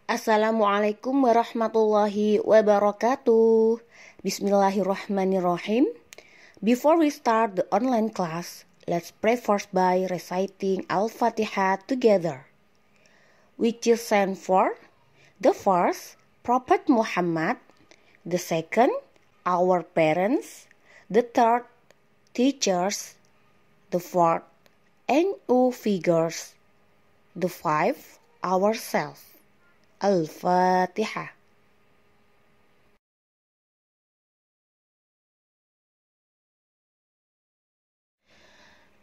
Assalamualaikum warahmatullahi wabarakatuh. Bismillahirrahmanirrahim. Before we start the online class, let's pray first by reciting Al-Fatihah together, which is stand for the first, Prophet Muhammad; the second, our parents; the third, teachers; the fourth, NU figures; the fifth, ourselves. Al-Fatihah.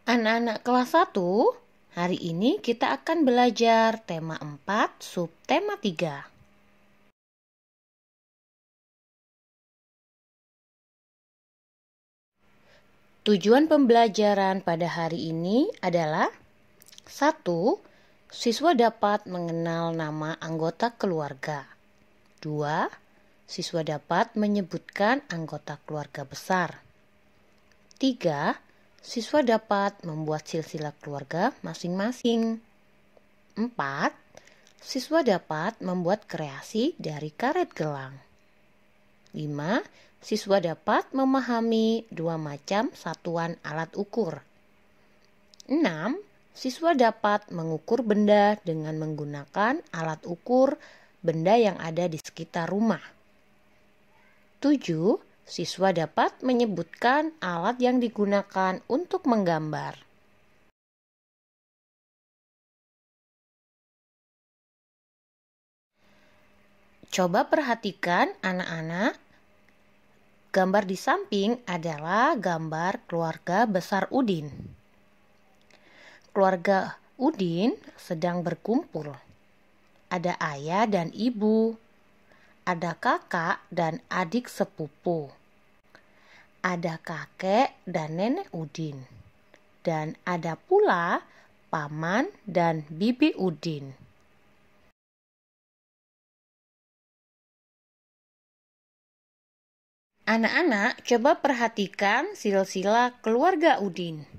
Anak-anak kelas 1, hari ini kita akan belajar tema 4, subtema 3. Tujuan pembelajaran pada hari ini adalah 1. Siswa dapat mengenal nama anggota keluarga. 2. Siswa dapat menyebutkan anggota keluarga besar. 3. Siswa dapat membuat silsilah keluarga masing-masing. 4. Siswa dapat membuat kreasi dari karet gelang. 5. Siswa dapat memahami 2 macam satuan alat ukur. 6. Siswa dapat mengukur benda dengan menggunakan alat ukur benda yang ada di sekitar rumah. 7. Siswa dapat menyebutkan alat yang digunakan untuk menggambar. Coba perhatikan anak-anak. Gambar di samping adalah gambar keluarga besar Udin. Keluarga Udin sedang berkumpul. Ada ayah dan ibu, ada kakak dan adik sepupu, ada kakek dan nenek Udin, dan ada pula paman dan bibi Udin. Anak-anak, coba perhatikan silsilah keluarga Udin.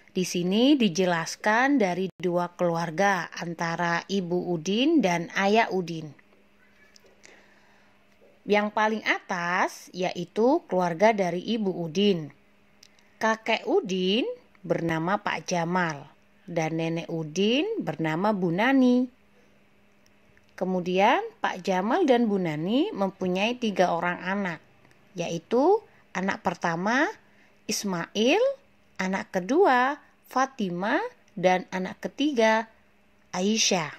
Di sini dijelaskan dari 2 keluarga antara ibu Udin dan ayah Udin. Yang paling atas yaitu keluarga dari ibu Udin. Kakek Udin bernama Pak Jamal dan nenek Udin bernama Bu Nani. Kemudian Pak Jamal dan Bu Nani mempunyai 3 orang anak, yaitu anak pertama Ismail, anak kedua Fatimah, dan anak ketiga Aisyah.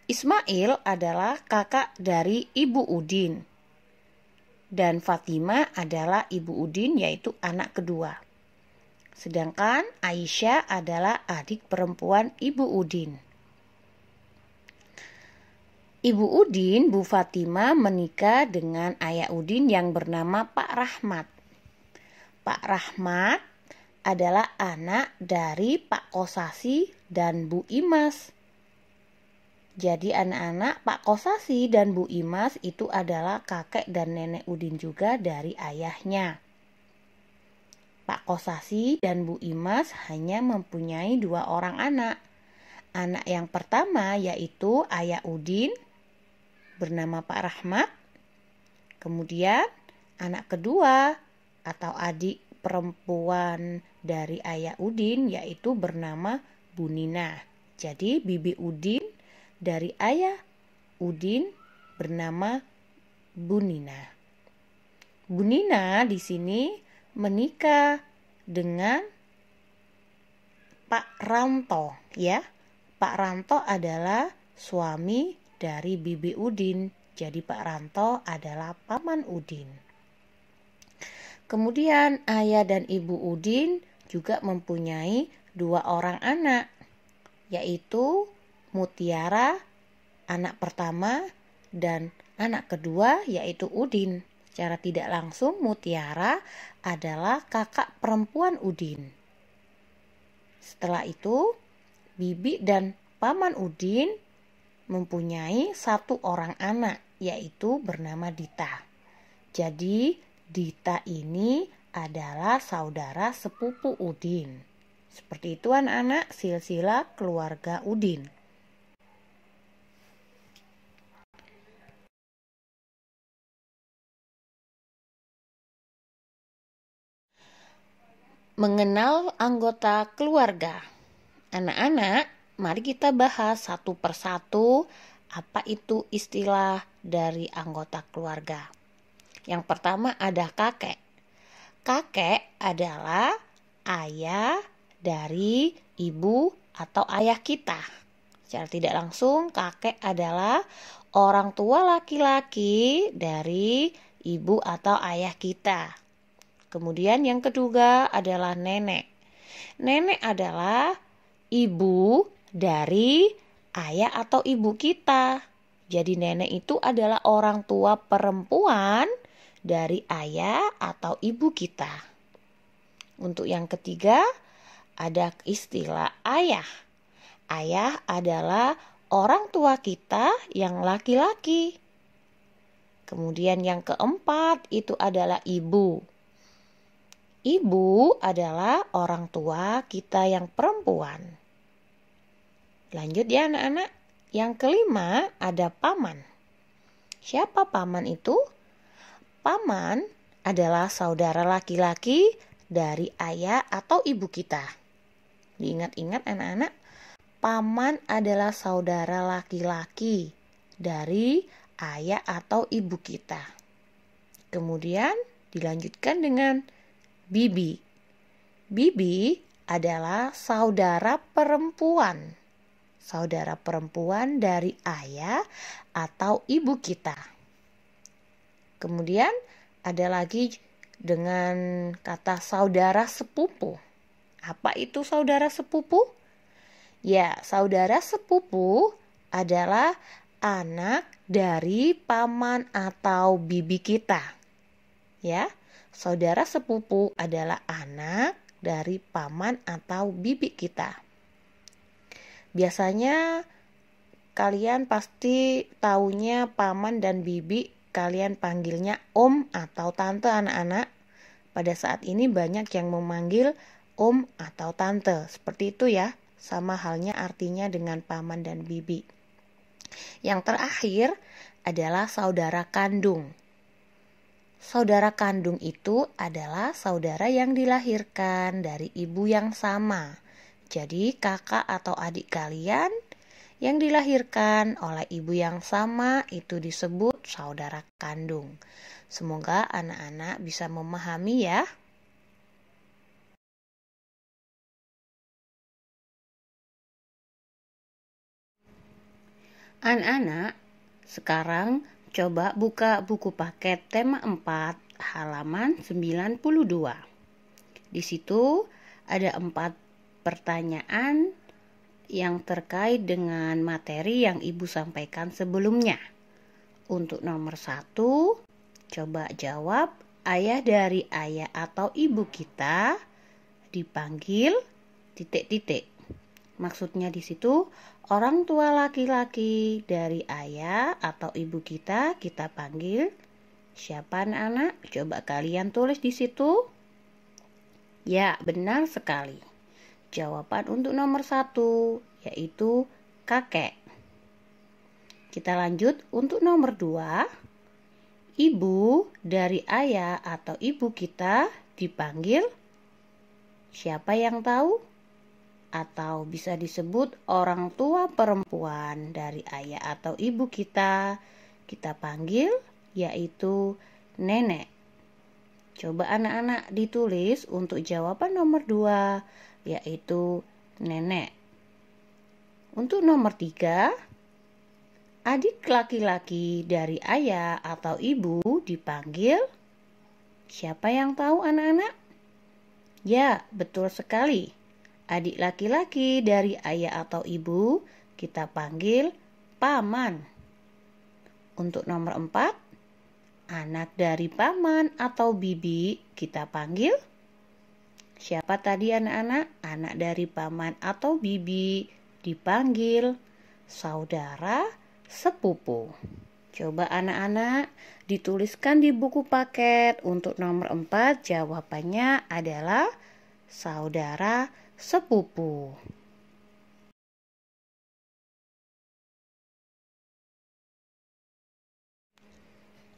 Ismail adalah kakak dari ibu Udin dan Fatimah adalah ibu Udin, yaitu anak kedua. Sedangkan Aisyah adalah adik perempuan ibu Udin. Ibu Udin, Bu Fatimah, menikah dengan ayah Udin yang bernama Pak Rahmat. Pak Rahmat adalah anak dari Pak Kosasi dan Bu Imas. Jadi anak-anak, Pak Kosasi dan Bu Imas itu adalah kakek dan nenek Udin juga dari ayahnya. Pak Kosasi dan Bu Imas hanya mempunyai 2 orang anak. Anak yang pertama yaitu ayah Udin bernama Pak Rahmat. Kemudian anak kedua atau adik perempuan dari ayah Udin yaitu bernama Bu Nina. Jadi bibi Udin dari ayah Udin bernama Bu Nina. Bu Nina di sini menikah dengan Pak Ranto, ya. Pak Ranto adalah suami dari bibi Udin. Jadi Pak Ranto adalah paman Udin. Kemudian ayah dan ibu Udin juga mempunyai 2 orang anak, yaitu Mutiara, anak pertama, dan anak kedua yaitu Udin. Secara tidak langsung Mutiara adalah kakak perempuan Udin. Setelah itu, bibi dan paman Udin mempunyai 1 orang anak, yaitu bernama Dita. Jadi Dita ini adalah saudara sepupu Udin. Seperti itu anak-anak silsilah keluarga Udin. Mengenal anggota keluarga. Anak-anak, mari kita bahas satu persatu apa itu istilah dari anggota keluarga. Yang pertama ada kakek. Kakek adalah ayah dari ibu atau ayah kita. Secara tidak langsung, kakek adalah orang tua laki-laki dari ibu atau ayah kita. Kemudian yang kedua adalah nenek. Nenek adalah ibu dari ayah atau ibu kita. Jadi nenek itu adalah orang tua perempuan dari ayah atau ibu kita. Untuk yang ketiga ada istilah ayah. Ayah adalah orang tua kita yang laki-laki. Kemudian yang keempat itu adalah ibu. Ibu adalah orang tua kita yang perempuan. Lanjut ya anak-anak. Yang kelima ada paman. Siapa paman itu? Paman adalah saudara laki-laki dari ayah atau ibu kita. Diingat-ingat anak-anak, paman adalah saudara laki-laki dari ayah atau ibu kita. Kemudian dilanjutkan dengan bibi. Bibi adalah saudara perempuan. Saudara perempuan dari ayah atau ibu kita. Kemudian ada lagi dengan kata saudara sepupu. Apa itu saudara sepupu? Ya, saudara sepupu adalah anak dari paman atau bibi kita. Ya. Saudara sepupu adalah anak dari paman atau bibi kita. Biasanya kalian pasti taunya paman dan bibi kalian panggilnya om atau tante anak-anak. Pada saat ini banyak yang memanggil om atau tante. Seperti itu ya, sama halnya artinya dengan paman dan bibi. Yang terakhir adalah saudara kandung. Saudara kandung itu adalah saudara yang dilahirkan dari ibu yang sama. Jadi kakak atau adik kalian yang dilahirkan oleh ibu yang sama itu disebut saudara kandung. Semoga anak-anak bisa memahami ya. Anak-anak, sekarang coba buka buku paket tema 4 halaman 92. Di situ ada 4 pertanyaan yang terkait dengan materi yang Ibu sampaikan sebelumnya. Untuk nomor 1, coba jawab ayah dari ayah atau ibu kita dipanggil ... Maksudnya di situ orang tua laki-laki dari ayah atau ibu kita panggil siapa anak-anak? Coba kalian tulis di situ. Ya, benar sekali. Jawaban untuk nomor 1 yaitu kakek. Kita lanjut untuk nomor 2. Ibu dari ayah atau ibu kita dipanggil siapa yang tahu? Atau bisa disebut orang tua perempuan dari ayah atau ibu kita panggil yaitu nenek. Coba anak-anak ditulis untuk jawaban nomor 2 yaitu nenek. Untuk nomor 3, adik laki-laki dari ayah atau ibu dipanggil siapa yang tahu anak-anak? Ya, betul sekali. Adik laki-laki dari ayah atau ibu kita panggil paman. Untuk nomor 4, anak dari paman atau bibi kita panggil siapa tadi anak-anak? Anak dari paman atau bibi dipanggil saudara sepupu. Coba anak-anak dituliskan di buku paket. Untuk nomor 4 jawabannya adalah saudara sepupu.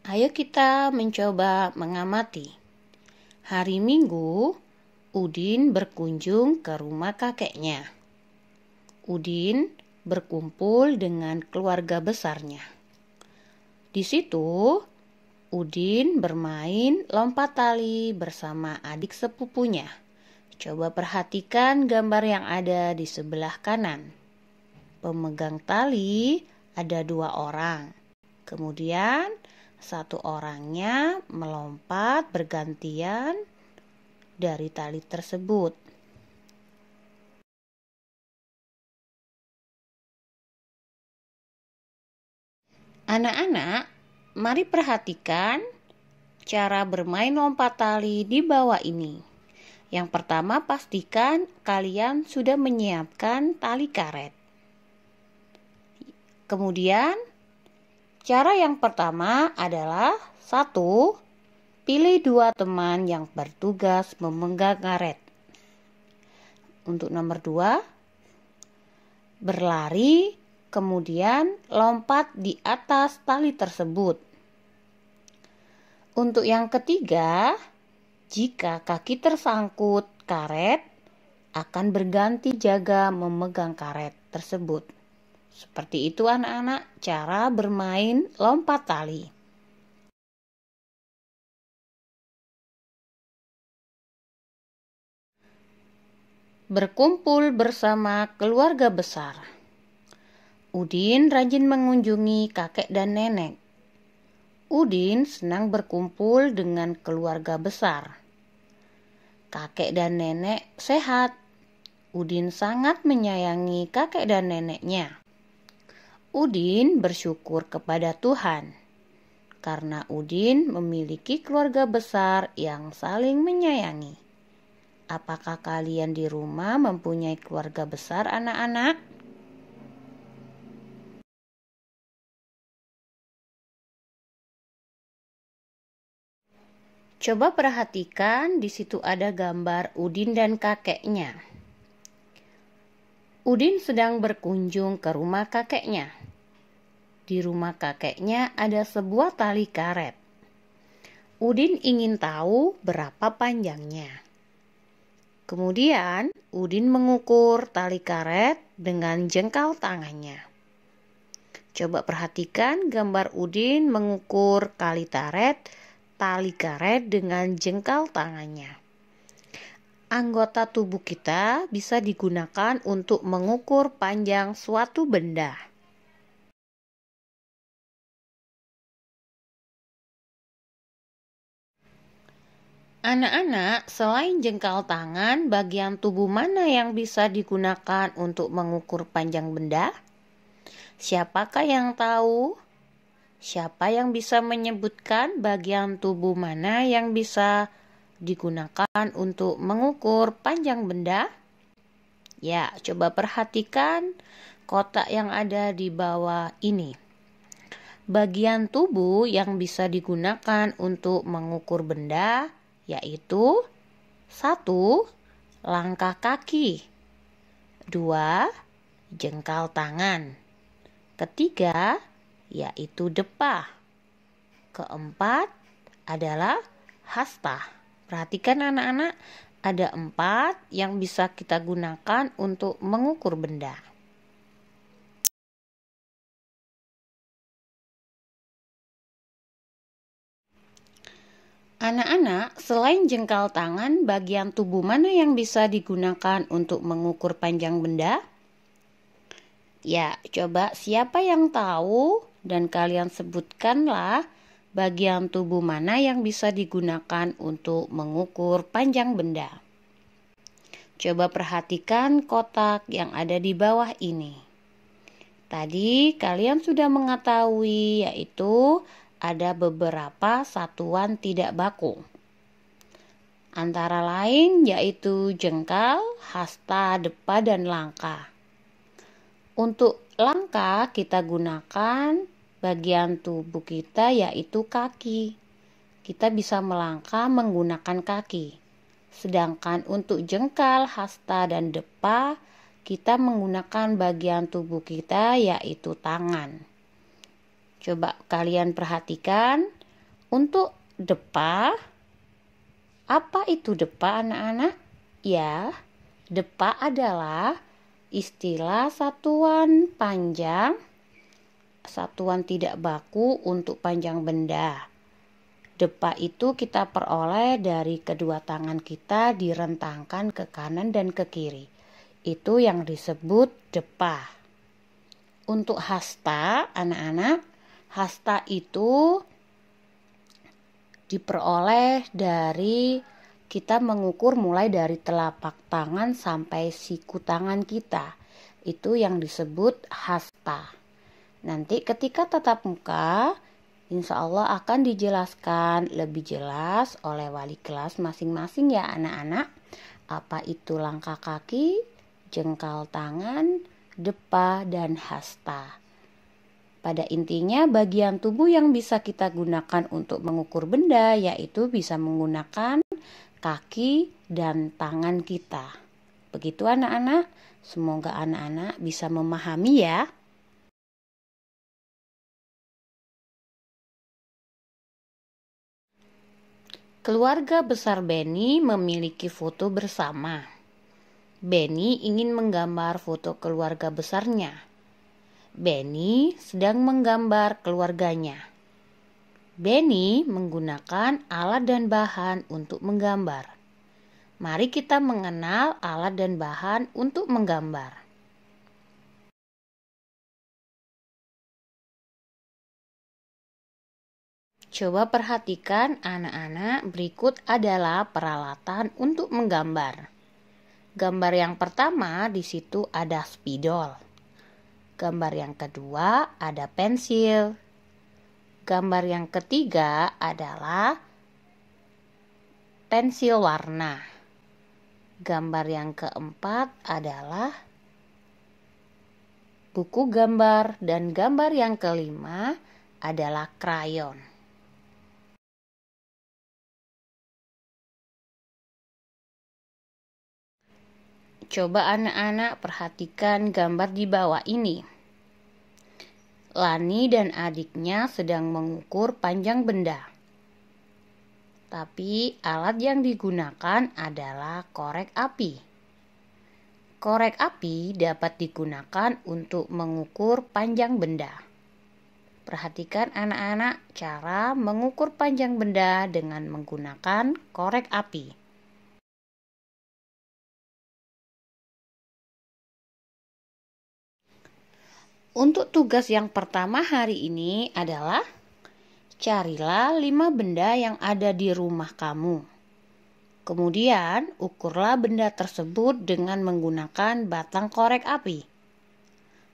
Ayo kita mencoba mengamati. Hari Minggu Udin berkunjung ke rumah kakeknya. Udin berkumpul dengan keluarga besarnya. Di situ, Udin bermain lompat tali bersama adik sepupunya. Coba perhatikan gambar yang ada di sebelah kanan. Pemegang tali ada 2 orang. Kemudian satu orangnya melompat bergantian dari tali tersebut. Anak-anak, mari perhatikan cara bermain lompat tali di bawah ini. Yang pertama, pastikan kalian sudah menyiapkan tali karet. Kemudian, cara yang pertama adalah 1. Pilih 2 teman yang bertugas memegang karet. Untuk nomor 2, berlari, kemudian lompat di atas tali tersebut. Untuk yang ketiga, jika kaki tersangkut karet, akan berganti jaga memegang karet tersebut. Seperti itu anak-anak cara bermain lompat tali. Berkumpul bersama keluarga besar. Udin rajin mengunjungi kakek dan nenek. Udin senang berkumpul dengan keluarga besar. Kakek dan nenek sehat. Udin sangat menyayangi kakek dan neneknya. Udin bersyukur kepada Tuhan karena Udin memiliki keluarga besar yang saling menyayangi. Apakah kalian di rumah mempunyai keluarga besar, anak-anak? Coba perhatikan, di situ ada gambar Udin dan kakeknya. Udin sedang berkunjung ke rumah kakeknya. Di rumah kakeknya ada sebuah tali karet. Udin ingin tahu berapa panjangnya. Kemudian, Udin mengukur tali karet dengan jengkal tangannya. Coba perhatikan gambar Udin mengukur tali karet dengan jengkal tangannya. Anggota tubuh kita bisa digunakan untuk mengukur panjang suatu benda. Anak-anak, selain jengkal tangan, bagian tubuh mana yang bisa digunakan untuk mengukur panjang benda? Siapakah yang tahu? Siapa yang bisa menyebutkan bagian tubuh mana yang bisa digunakan untuk mengukur panjang benda? Ya, coba perhatikan kotak yang ada di bawah ini. Bagian tubuh yang bisa digunakan untuk mengukur benda yaitu 1. Langkah kaki, 2. Jengkal tangan, 3. yaitu depah, 4. adalah hasta. Perhatikan anak-anak, ada 4 yang bisa kita gunakan untuk mengukur benda. Anak-anak, selain jengkal tangan, bagian tubuh mana yang bisa digunakan untuk mengukur panjang benda? Ya, coba siapa yang tahu dan kalian sebutkanlah bagian tubuh mana yang bisa digunakan untuk mengukur panjang benda. Coba perhatikan kotak yang ada di bawah ini. Tadi kalian sudah mengetahui yaitu ada beberapa satuan tidak baku. Antara lain yaitu jengkal, hasta, depah, dan langkah. Untuk langkah kita gunakan bagian tubuh kita yaitu kaki. Kita bisa melangkah menggunakan kaki. Sedangkan untuk jengkal, hasta, dan depah kita menggunakan bagian tubuh kita yaitu tangan. Coba kalian perhatikan, untuk depah, apa itu depah anak-anak? ya, depa adalah istilah satuan panjang, satuan tidak baku untuk panjang benda. Depa itu kita peroleh dari kedua tangan kita direntangkan ke kanan dan ke kiri. Itu yang disebut depa. Untuk hasta, anak-anak, hasta itu diperoleh dari kita mengukur mulai dari telapak tangan sampai siku tangan kita. Itu yang disebut hasta. Nanti ketika tatap muka, insya Allah akan dijelaskan lebih jelas oleh wali kelas masing-masing ya anak-anak. Apa itu langkah kaki, jengkal tangan, depa, dan hasta. Pada intinya bagian tubuh yang bisa kita gunakan untuk mengukur benda yaitu bisa menggunakan kaki dan tangan kita. Begitu anak-anak, semoga anak-anak bisa memahami ya. Keluarga besar Benny memiliki foto bersama. Benny ingin menggambar foto keluarga besarnya. Benny sedang menggambar keluarganya. Benny menggunakan alat dan bahan untuk menggambar. Mari kita mengenal alat dan bahan untuk menggambar. Coba perhatikan anak-anak, berikut adalah peralatan untuk menggambar. Gambar yang pertama di situ ada spidol. Gambar yang kedua ada pensil. Gambar yang ketiga adalah pensil warna. Gambar yang keempat adalah buku gambar dan gambar yang kelima adalah krayon. Coba anak-anak perhatikan gambar di bawah ini. Lani dan adiknya sedang mengukur panjang benda. Tapi alat yang digunakan adalah korek api. Korek api dapat digunakan untuk mengukur panjang benda. Perhatikan anak-anak cara mengukur panjang benda dengan menggunakan korek api. Untuk tugas yang pertama hari ini adalah carilah 5 benda yang ada di rumah kamu. Kemudian ukurlah benda tersebut dengan menggunakan batang korek api.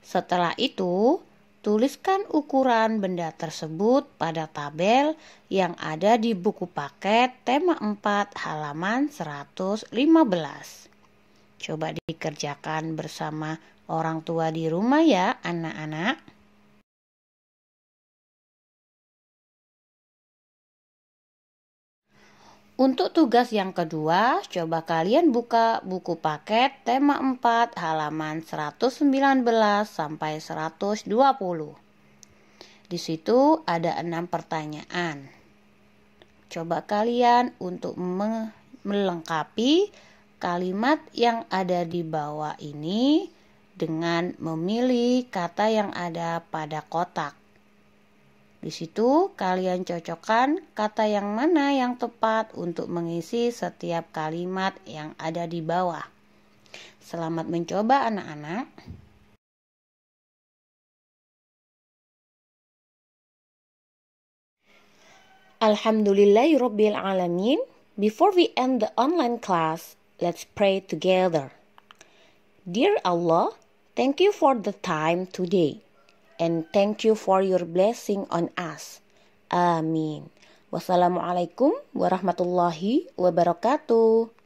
Setelah itu, tuliskan ukuran benda tersebut pada tabel yang ada di buku paket tema 4 halaman 115. Coba dikerjakan bersama orang tua di rumah ya anak-anak. Untuk tugas yang kedua, coba kalian buka buku paket tema 4 halaman 119 sampai 120. Di situ ada 6 pertanyaan. Coba kalian untuk melengkapi kalimat yang ada di bawah ini dengan memilih kata yang ada pada kotak. Di situ kalian cocokkan kata yang mana yang tepat untuk mengisi setiap kalimat yang ada di bawah. Selamat mencoba anak-anak. Alhamdulillahirabbil alamin. Before we end the online class, let's pray together. Dear Allah, thank you for the time today. And thank you for your blessing on us. Amin. Wassalamualaikum warahmatullahi wabarakatuh.